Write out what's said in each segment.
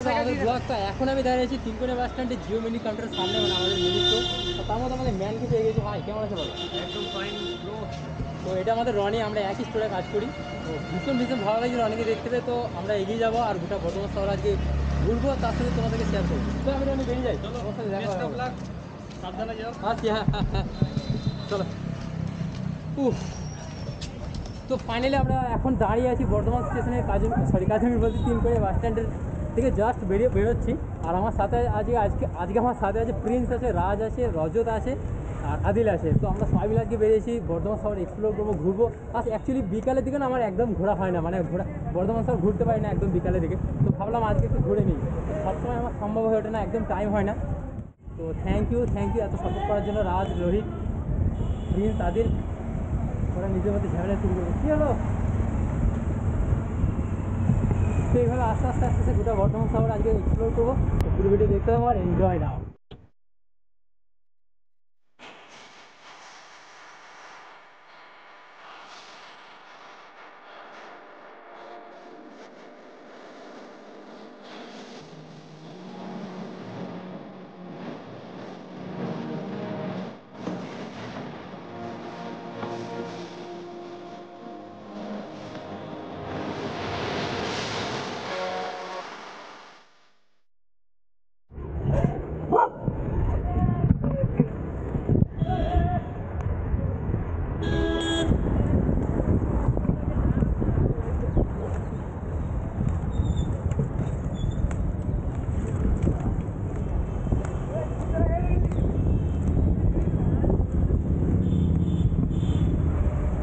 আমাদের ব্লগটা এখন আমি দাঁড়িয়ে আছি তিনকোনা বাস স্ট্যান্ডে জিও মিনি কাউন্টারের সামনে, মানে আমাদের মিনি স্টোর। তো তার মধ্যে আমাদের ম্যানকে পেয়ে গেছি। ভাই কেমন আছে বলো? একদম ফাইন ব্রো। তো এটা আমাদের রনি, আমরা একই স্টোরে কাজ করি। তো ভীষণ ভীষণ ভালো লাগছে রনিকে দেখতে পেয়ে। তো আমরা এগিয়ে যাবো আর গোটা বর্ধমান শহর আজকে ঘুরবো, তার সাথে তোমাদেরকে শেয়ার করবো। তো আমি রনি বেরিয়ে যাই, চলো তোমার সাথে দেখা বেস্ট অফ হবে। লাক, সাবধানে যাও। আচ্ছা, হ্যাঁ, চলো। উফ, তো ফাইনালি আমরা এখন দাঁড়িয়ে আছি বর্ধমান স্টেশনের কাজী বলতে তিনকোনা বাস স্ট্যান্ডের থেকে জাস্ট বেরোচ্ছি। আর আমার সাথে আজকে আমার সাথে আছে প্রিন্স আছে, রাজ আছে, রজত আছে আর আদিল আছে। তো আমরা সবাই মিলে আজকে বেরিয়েছি বর্ধমান শহর এক্সপ্লোর করবো, ঘুরবো। আর অ্যাকচুয়ালি বিকালের দিকে না আমার একদম ঘোরা হয় না, মানে বর্ধমান শহর ঘুরতে পারি না একদম বিকালের দিকে। তো ভাবলাম আজকে একটু ঘুরে নিই। সবসময় আমার সম্ভব হয়ে ওঠে না, একদম টাইম হয় না। তো থ্যাংক ইউ এত সাপোর্ট করার জন্য রাজ, রোহিত, প্রিন্স, আদিল। ওরা নিজের মধ্যে ঝামেলা শুরু করবে, কী হলো? তো এইভাবে আস্তে আস্তে গোটা বর্ধমান শহর আজকে এক্সপ্লোর করবো। তো পুরো ভিডিও দেখতে হবে আর এনজয় নাও।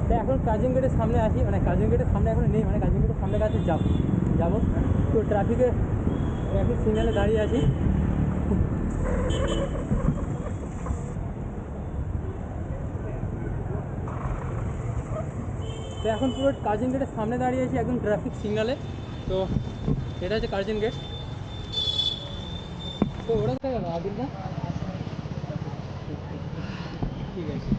তো এখন কাজিন গেটের সামনে আছি, মানে কাজিন গেটের সামনে এখন নেই, মানে কাজিন গেটের সামনে কাছে যাবো। তো ট্রাফিক সিগন্যালে দাঁড়িয়ে আছি। তো এখন পুরো কাজিন গেটের সামনে দাঁড়িয়ে আছি একদম ট্রাফিক সিগন্যালে। তো এটা হচ্ছে কাজিন গেট। তো ওরা কোথায় গেল আদিল না? ঠিক আছে।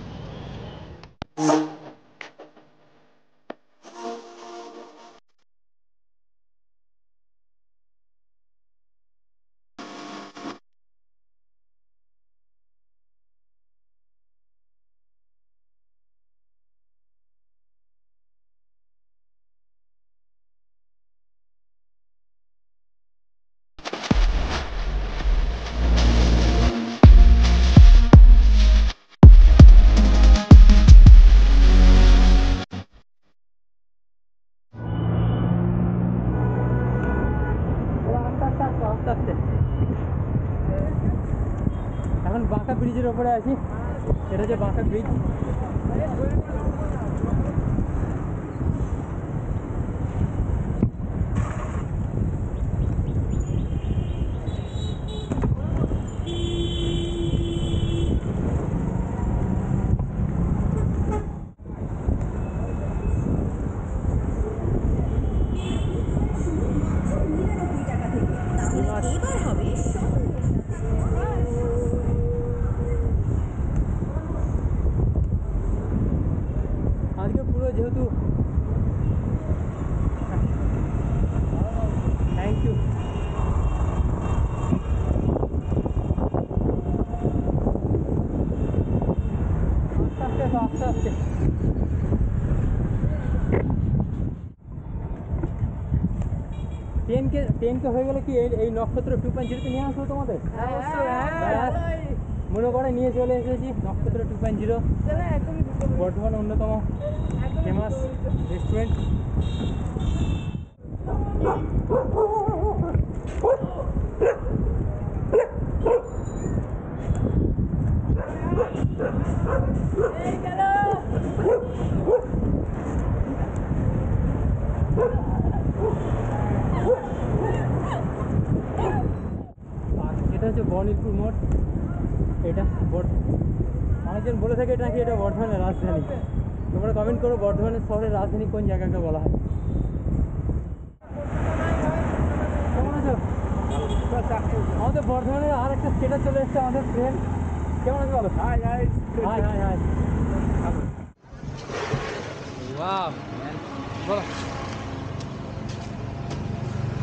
আস্তে এখন বাঁকা ব্রিজের ওপরে আছি। এটা হচ্ছে বাঁকা ব্রিজ। এবার হবে আজকে পুরো যেহেতু থ্যাংক ইউ। আস্তে টেনকে হয়ে গেলে কি এই নক্ষত্র 2.0 নিয়ে আসবো তোমাদের? মনে করে নিয়ে চলে এসেছি নক্ষত্র 2.0, বর্ধমানের অন্যতম ফেমাস রেস্টুরেন্ট। আর এটা হচ্ছে বর্ণিলপুর মোড়। এটা অনেকজন বলে থাকে এটা নাকি এটা বর্ধমানের রাজধানী। তোমরা কমেন্ট করো বর্ধমানের শহরের রাজধানী কোন জায়গাকে বলা হয়। কেমন আছো? আমাদের বর্ধমানের আর একটা স্টেটাস চলে এসছে আমাদের ফ্রেন্ড। কেমন আছে বলো? High high. ওয়াও ম্যান, বলো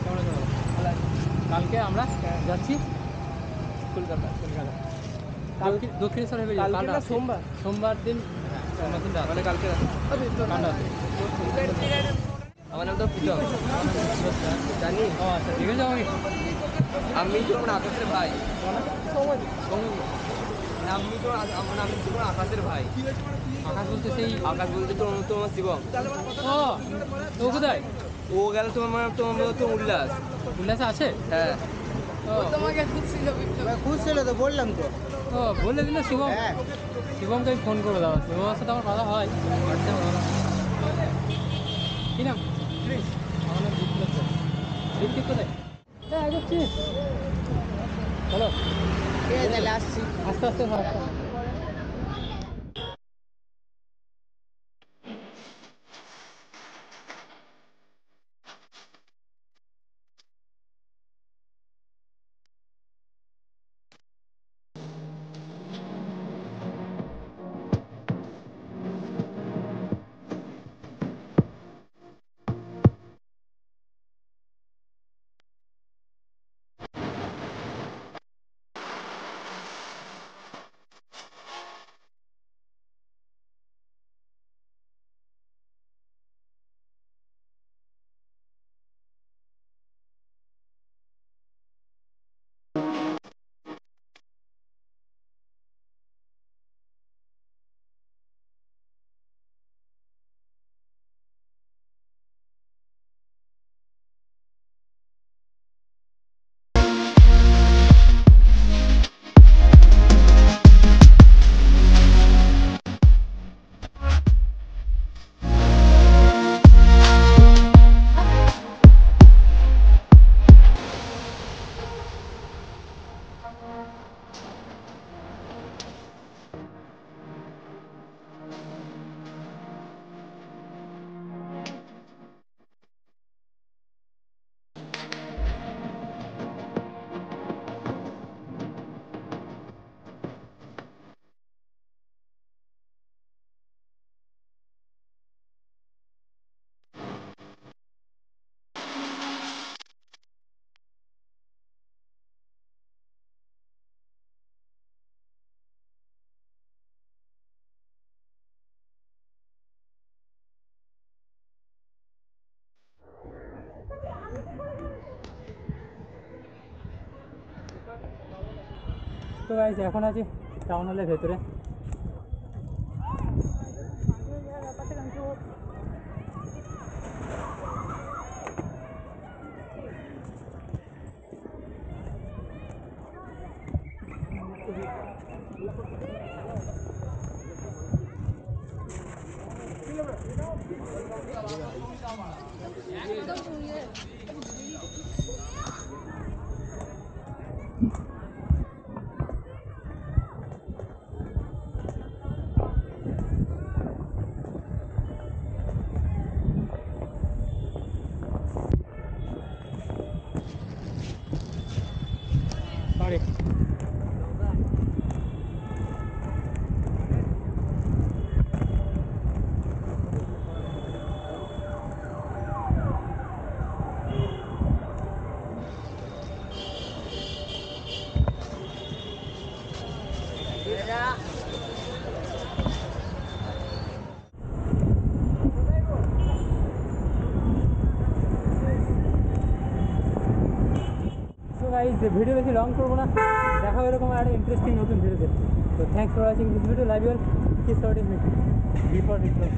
কেমন আছে বলো? ভালো আছে। কালকে আমরা যাচ্ছি কলকাতা কলকাতা। কালকে দক্ষিণেশ্বর হয়ে যাবো। কালকে না সোমবার? সোমবার দিন, সোমবার দিন রাত। মানে কালকে রাতে। কাল রাতে। আমার নাম তো প্রীতম, জানি। ও আচ্ছা, ঠিক আছে। আমি তোমার আকাশের ভাই। আমি তোমার আকাশের ভাই। আকাশ বলতে সেই আকাশ বলতে তোমার শিবম। ও, তো কোথায়? ও গেল তোমার উল্লাস। উল্লাসে আছে? হ্যাঁ। ও, খুঁজছিল তো, বললাম তো। ও বলে দিল শিবম। হ্যাঁ। শিবমকে আমি ফোন করে দাও, শিবমের সাথে আমার কথা হয় হোয়াটসঅ্যাপে কথা হয়। কি নাম? আমার নাম বিপ্লব স্যার। ঋত্বিক কোথায়? হ্যাঁ, এগোচ্ছি। চলো, ঠিক আছে, তাহলে আসছি। আস্তে আস্তে সব আসতে। তো গাইস, এখন আছি টাউন হলের ভেতরে। সরি। তো গাইস, ভিডিও বেশি লং করবো না, দেখা হবে এরকম একটা ইন্টারেস্টিং নতুন ভিডিওতে। তো thanks for watching this video, love you all, keep supporting me, before Biplab.